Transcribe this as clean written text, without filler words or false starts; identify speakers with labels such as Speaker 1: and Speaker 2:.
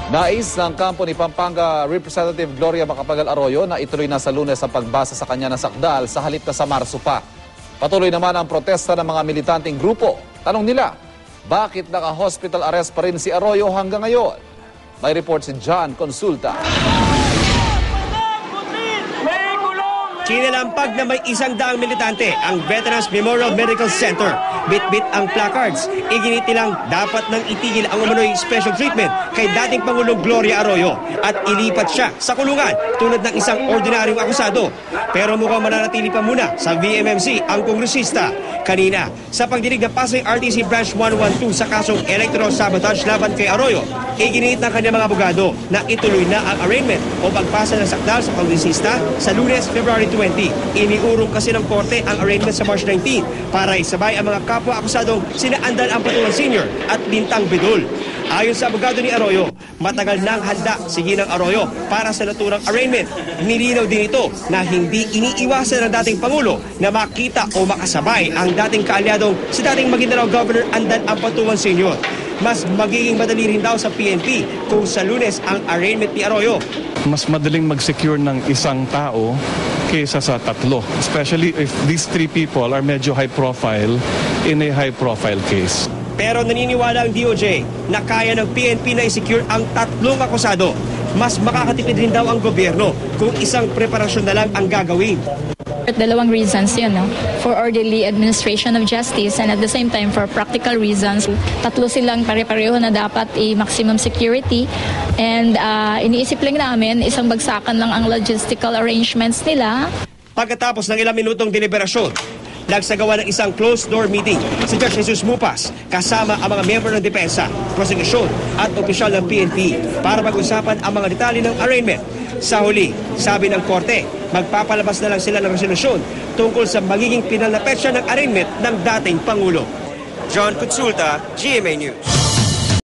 Speaker 1: Nais ng kampo ni Pampanga Representative Gloria Macapagal Arroyo na ituloy na sa Lunes ang pagbasa sa kanya ng sakdal sa halip na sa Marso pa. Patuloy naman ang protesta ng mga militanteng grupo. Tanong nila, bakit naka-hospital arrest pa rin si Arroyo hanggang ngayon? May report si John Consulta.
Speaker 2: Kinalampag na may 100 militante ang Veterans Memorial Medical Center. Bit-bit ang placards. Iginit nilang dapat nang itigil ang umano'y special treatment kay dating Pangulong Gloria Arroyo at ilipat siya sa kulungan tulad ng isang ordinaryong akusado. Pero mukhang mananatili pa muna sa VMMC ang kongresista. Kanina, sa pagdinig ng Pasay RTC Branch 112 sa kasong electoral sabotage laban kay Arroyo, iginit ng kanyang mga abogado na ituloy na ang arraignment o pagpasa ng sakdal sa kongresista sa Lunes, February 20. Iniurong kasi ng korte ang arraignment sa March 19 para isabay ang mga kapwa-akusadong sina Andan Ampatuan Sr. at Bintang Bidul. Ayon sa abogado ni Arroyo, matagal nang handa si Ginang Arroyo para sa naturang arraignment. Nilinaw din ito na hindi iniiwasan ng dating Pangulo na makita o makasabay ang dating kaalyadong si dating Maguindanao Governor Andan Ampatuan Sr. Mas magiging madali rin daw sa PNP kung sa Lunes ang arraignment ni Arroyo.
Speaker 3: Mas madaling mag-secure ng isang tao kaysa sa tatlo. Especially if these three people are medyo high profile in a high profile case.
Speaker 2: Pero naniniwala ang DOJ na kaya ng PNP na i-secure ang tatlong akusado. Mas makakatipid rin daw ang gobyerno kung isang preparasyon na lang ang gagawin.
Speaker 4: Dalawang reasons yun, no? For orderly administration of justice and at the same time for practical reasons. Tatlo silang pare-pareho na dapat i-maximum security and iniisip lang namin isang bagsakan lang ang logistical arrangements nila.
Speaker 2: Pagkatapos ng ilang minutong deliberasyon, nagsagawa ng isang closed-door meeting si Judge Jesus Mupas kasama ang mga miyembro ng depensa, prosekusyon at opisyal ng PNP para pag-usapan ang mga detalye ng arraignment. Sa huli, sabi ng korte, magpapalabas na lang sila ng resolusyon tungkol sa magiging pinal na petsa ng arraignment ng dating Pangulo. John Consulta, GMA News.